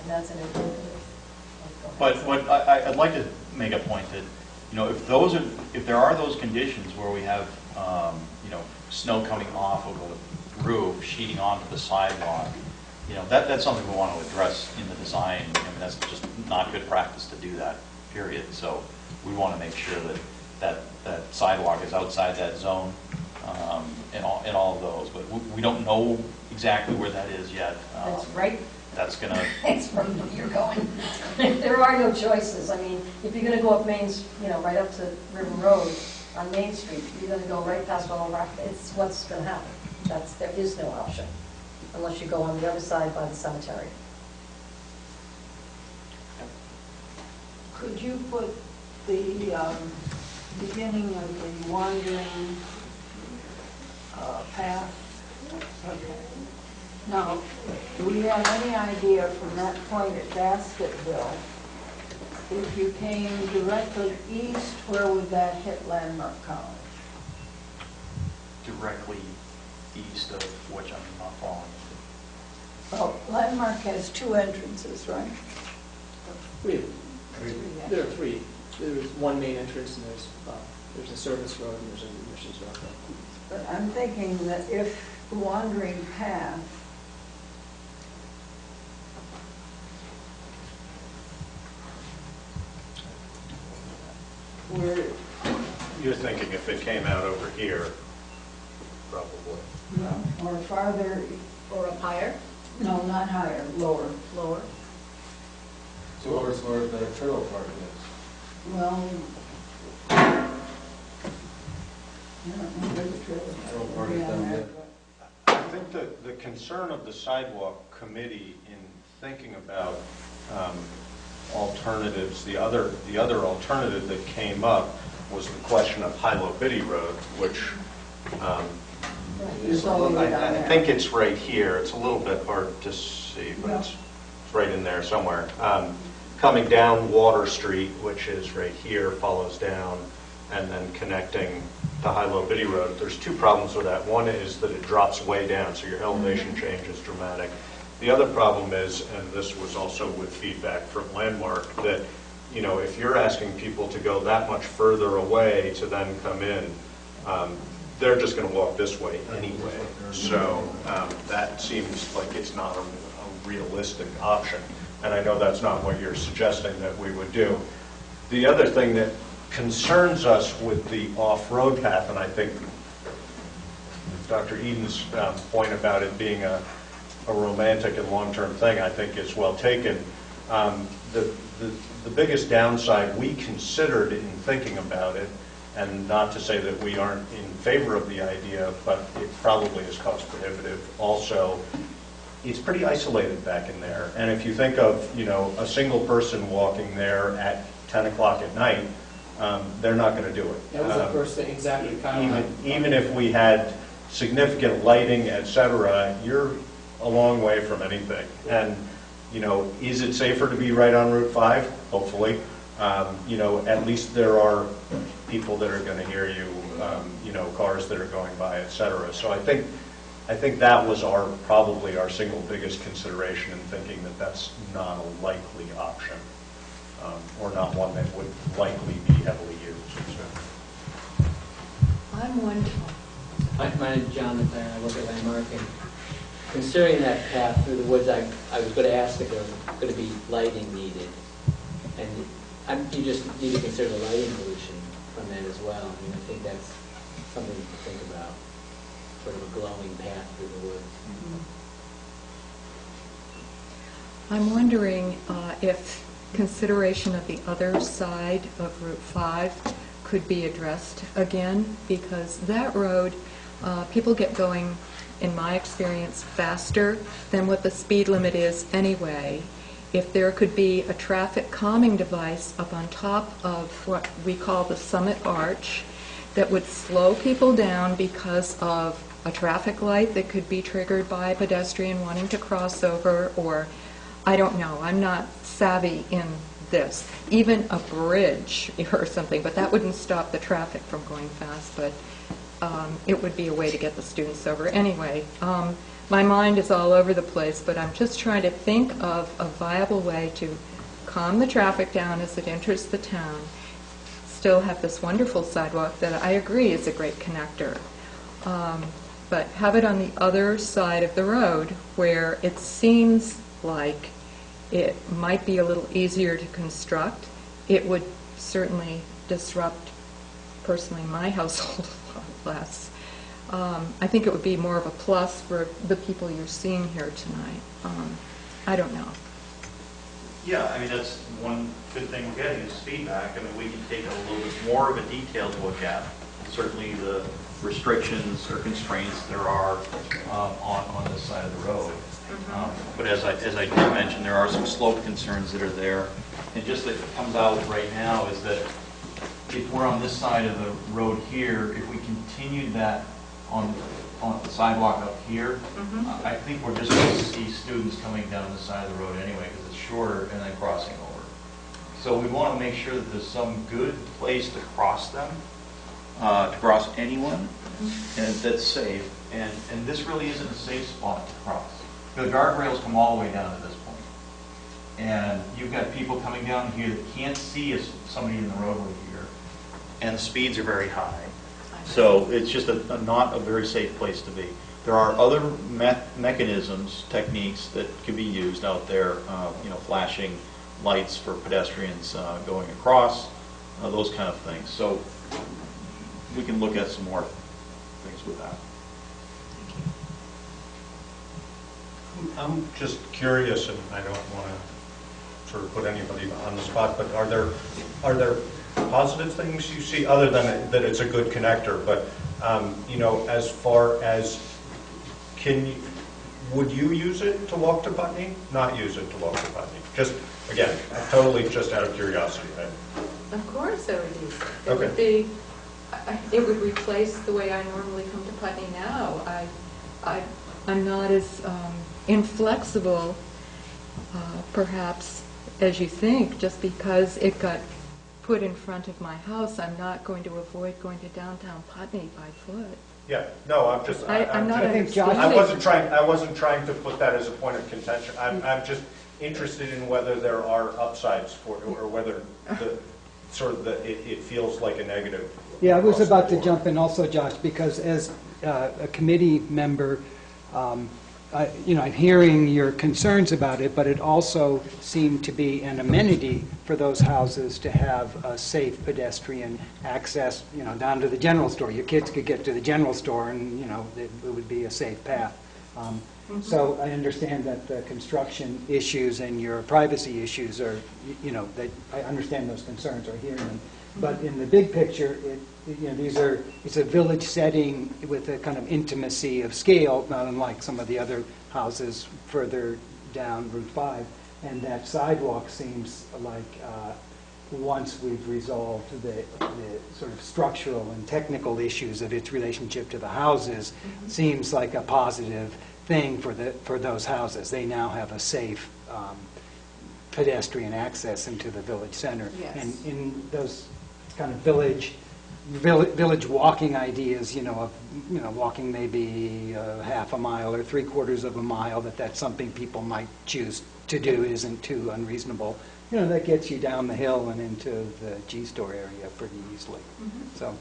And that's an improvement. But I'd like to make a point that, if there are those conditions where we have, snow coming off of a roof, sheeting onto the sidewalk, that's something we want to address in the design. I mean, that's just not good practice to do that, period. So we want to make sure that sidewalk is outside that zone, in all of those. But we don't know exactly where that is yet. That's right. That's going to... It's from where you're going. There are no choices. I mean, if you're going to go up right up to River Road on Main Street, you're going to go right past all of our, it's what's going to happen. There is no option, unless you go on the other side by the cemetery. Could you put the beginning of the wandering path? Okay. Now, do we have any idea from that point at Basketville, if you came directly east, where would that hit Landmark College? Directly east of which I'm not following. Well, Landmark has two entrances, right? There are three. There's one main entrance, and there's a service road, and there's an admissions road. But I'm thinking that if the wandering path were, You're thinking if it came out over here, probably. or farther, Or up higher, no, not higher, lower. lower. Towards where the trailer park is. Well, I don't know where the trailer Trailer park park is down there. I think the concern of the sidewalk committee in thinking about alternatives, the other alternative that came up was the question of Hilo Biddy Road, which It's all the way down I there. think it's right here. It's a little bit hard to see, but it's right in there somewhere. Coming down Water Street, which is right here, follows down, and then connecting to Hilo Biddy Road. There's two problems with that. One is that it drops way down, so your elevation change is dramatic. The other problem is, and this was also with feedback from Landmark, that if you're asking people to go that much further away to then come in, they're just going to walk this way anyway. So that seems like it's not a realistic option. And I know that's not what you're suggesting that we would do. The other thing that concerns us with the off-road path, and I think Dr. Eden's point about it being a romantic and long-term thing, I think is well taken. The biggest downside we considered in thinking about it, and not to say that we aren't in favor of the idea, but it probably is cost prohibitive. Also, it's pretty isolated back in there. And if you think of, a single person walking there at 10 o'clock at night, they're not going to do it. That was the first thing, exactly, kind of. Even if we had significant lighting, et cetera, you're a long way from anything. And, you know, is it safer to be right on Route 5? Hopefully. You know, at least there are people that are going to hear you, you know, cars that are going by, et cetera. So I think that was probably our single biggest consideration in thinking that that's not a likely option, or not one that would likely be heavily used. I'm wondering, My name's Jonathan, I work at Landmark, and considering that path through the woods, I was going to ask if there was going to be lighting needed. And you just need to consider the lighting pollution from that as well. I mean, I think that's something to think about, sort of a glowing path through the woods. I'm wondering if consideration of the other side of Route 5 could be addressed again, because that road, people get going, in my experience, faster than what the speed limit is anyway. If there could be a traffic calming device up on top of what we call the Summit Arch that would slow people down because of a traffic light that could be triggered by a pedestrian wanting to cross over, or I don't know, I'm not savvy in this. Even a bridge or something, but that wouldn't stop the traffic from going fast, but it would be a way to get the students over. Anyway, my mind is all over the place, but I'm just trying to think of a viable way to calm the traffic down as it enters the town, still have this wonderful sidewalk that I agree is a great connector, but have it on the other side of the road where it seems like it might be a little easier to construct. It would certainly disrupt, personally, my household a lot less. I think it would be more of a plus for the people you're seeing here tonight. I don't know. Yeah, I mean, that's one good thing we're getting is feedback. I mean, we can take a little bit more of a detailed look at certainly the restrictions or constraints there are on this side of the road. But as I did mention, there are some slope concerns that are there. And just that comes out right now is that if we're on this side of the road here, if we continued that on the sidewalk up here, I think we're just going to see students coming down the side of the road anyway because it's shorter and then crossing over. So we want to make sure that there's some good place to cross them, to cross anyone, and that's safe. And this really isn't a safe spot to cross. The guardrails come all the way down to this point. And you've got people coming down here that can't see somebody in the roadway here, and the speeds are very high. So it's just not a very safe place to be. There are other mechanisms, techniques that can be used out there, you know, flashing lights for pedestrians going across, those kind of things. So we can look at some more things with that. I'm just curious, and I don't want to sort of put anybody on the spot, but are there positive things you see other than that it's a good connector? But you know, as far as would you use it to walk to Putney? Not use it to walk to Putney? Just again, totally just out of curiosity. Right? Of course I would use it. It Okay. would be, it would replace the way I normally come to Putney now. I'm not as inflexible, perhaps, as you think, just because it got put in front of my house. I'm not going to avoid going to downtown Putney by foot. Yeah. No, I'm just. I'm not understanding. I wasn't trying to put that as a point of contention. I'm just interested in whether there are upsides for, or whether the sort of it feels like a negative. Yeah, I was across about the to board. jump in also, Josh, because as a committee member, you know, I'm hearing your concerns about it, but it also seemed to be an amenity for those houses to have a safe pedestrian access, you know, down to the general store. Your kids could get to the general store and, you know, it would be a safe path. So I understand that the construction issues and your privacy issues are, you know, that I understand those concerns or hearing them. But in the big picture, you know, it's a village setting with a kind of intimacy of scale, not unlike some of the other houses further down Route 5. And that sidewalk seems like once we've resolved the sort of structural and technical issues of its relationship to the houses, seems like a positive thing for those houses. They now have a safe pedestrian access into the village center. Yes. And in those kind of village walking ideas, walking maybe half a mile or 3/4 of a mile, that's something people might choose to do, isn't too unreasonable. That gets you down the hill and into the G-store area pretty easily. So,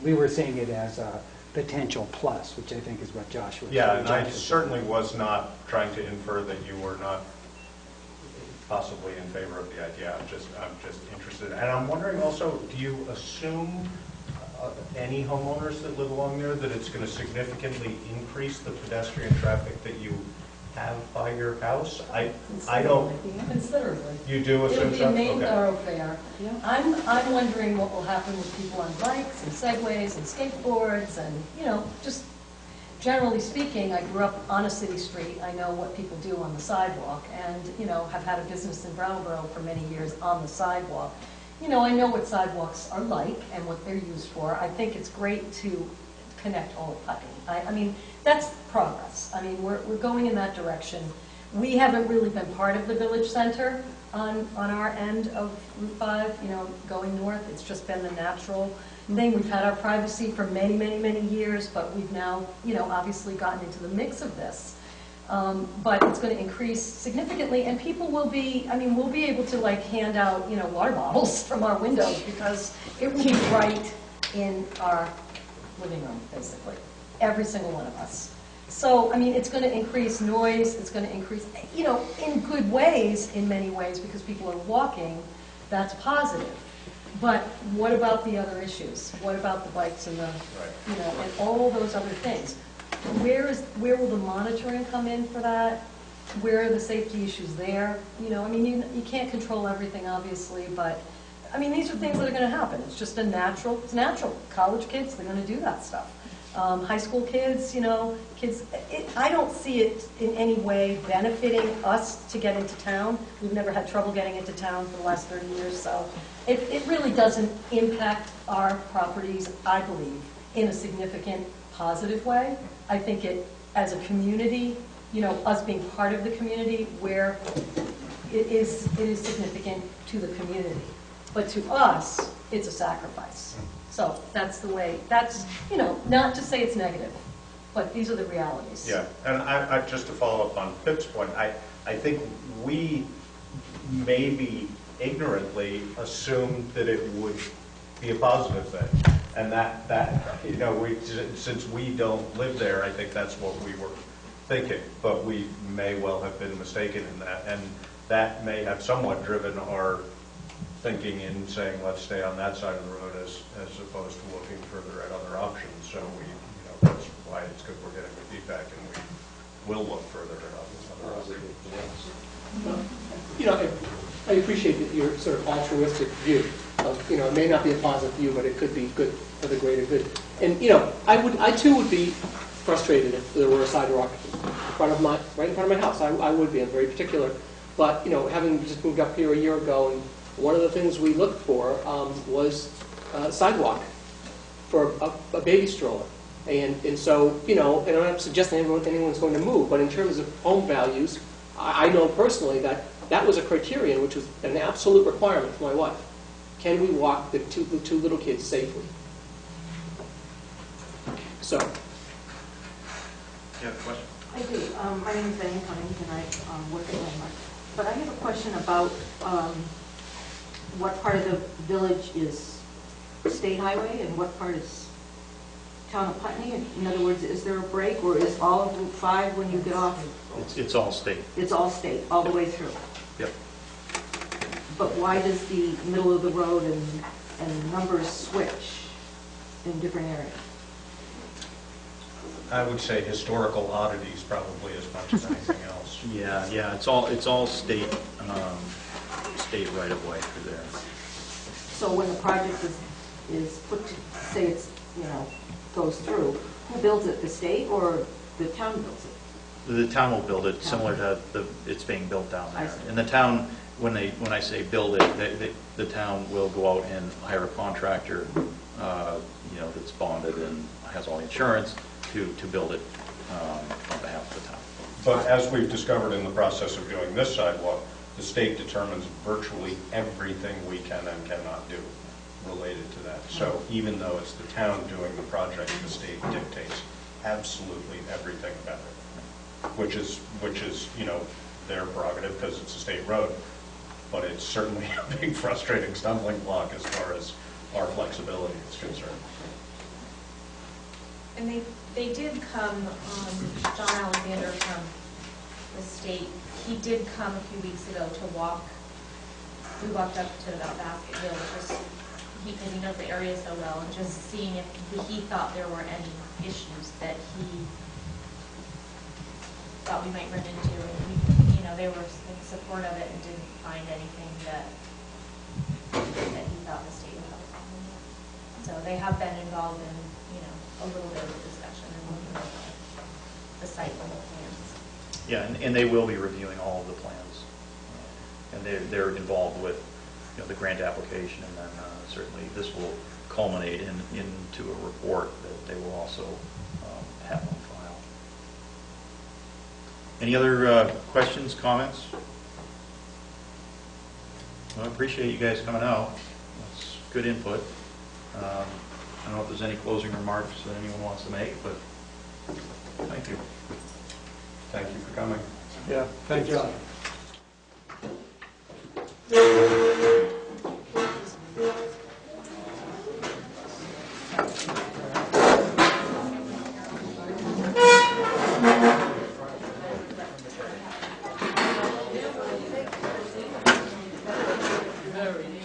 we were seeing it as a potential plus, which I think is what Josh was. Yeah, and I certainly was not trying to infer that you were not possibly in favor of the idea. I'm just interested. And I'm wondering also, do you assume any homeowners that live along there that it's going to significantly increase the pedestrian traffic that you have by your house? I don't. Considerably. You do assume so? It'll be a main Okay. thoroughfare. I'm wondering what will happen with people on bikes and segways and skateboards and, just generally speaking, I grew up on a city street. I know what people do on the sidewalk and, have had a business in Brattleboro for many years on the sidewalk. I know what sidewalks are like and what they're used for. I think it's great to connect all of Putney. I mean, that's progress. I mean, we're going in that direction. We haven't really been part of the village center on our end of Route 5, going north. It's just been the natural thing. We've had our privacy for many, many, many years, but we've now, obviously gotten into the mix of this. But it's going to increase significantly, and people will be, we'll be able to hand out, water bottles from our windows because it will be right in our living room, basically. Every single one of us. So, it's going to increase noise, it's going to increase, in good ways, in many ways, because people are walking, that's positive. But what about the other issues? What about the bikes and the, and all those other things? Where will the monitoring come in for that? Where are the safety issues there? You can't control everything, obviously, but, these are things that are going to happen. It's just it's natural. College kids, they're going to do that stuff. High school kids, kids, I don't see it in any way benefiting us to get into town. We've never had trouble getting into town for the last 30 years, so it really doesn't impact our properties, I believe, in a significant positive way. I think it, as a community, us being part of the community, where it is significant to the community. But to us, it's a sacrifice. So that's the way, not to say it's negative, but these are the realities. Yeah, and I just to follow up on Pip's point, I think we maybe ignorantly assumed that it would be a positive thing. And since we don't live there, I think that's what we were thinking. But we may well have been mistaken in that. And that may have somewhat driven our thinking in saying, let's stay on that side of the road as opposed to looking further at other options. So that's why it's good we're getting the feedback, and we will look further at other options. I appreciate that your sort of altruistic view of, it may not be a positive view, but it could be good for the greater good. And, I too would be frustrated if there were a sidewalk right in front of my house. I would be. I'm very particular. But, having just moved up here a year ago, and one of the things we looked for was a sidewalk for a baby stroller. And so, and I'm not suggesting anyone's going to move, but in terms of home values, I know personally that was a criterion, which was an absolute requirement for my wife. Can we walk the two little kids safely? So. You have a question? I do. My name is Diane Cummings, and I work at Landmark. But I have a question about what part of the village is state highway and what part is town of Putney. In other words, is there a break, or is all of Route 5 when you get off? It's all state. It's all state, all the way through. Yep. But why does the middle of the road and numbers switch in different areas? I would say historical oddities probably as much as anything else. Yeah, it's all state right of way through there. So when the project is put to, say it's, goes through, who builds it, the state or the town builds it? The town will build it, similar to it's being built down I there. see. And the town when I say build it, the town will go out and hire a contractor, that's bonded and has all the insurance to build it on behalf of the town. But as we've discovered in the process of doing this sidewalk, the state determines virtually everything we can and cannot do related to that. So even though it's the town doing the project, the state dictates absolutely everything about it, which is their prerogative because it's a state road. But it's certainly a big frustrating stumbling block as far as our flexibility is concerned. And they did come, John Alexander from the state, he did come a few weeks ago to walk. We walked up to about Basket Hill, just because he knows the area so well, and just seeing if he thought there were any issues that he thought we might run into. And they were in support of it and didn't find anything that he thought the state would have a problem with. So they have been involved in, a little bit of a discussion and looking at the site level plans. Yeah, and they will be reviewing all of the plans. And they're involved with, the grant application, and then certainly this will culminate into a report that they will also have on file. Any other questions, comments? Well, I appreciate you guys coming out. That's good input. I don't know if there's any closing remarks that anyone wants to make, but thank you. Thank you for coming. Yeah, thank you. Very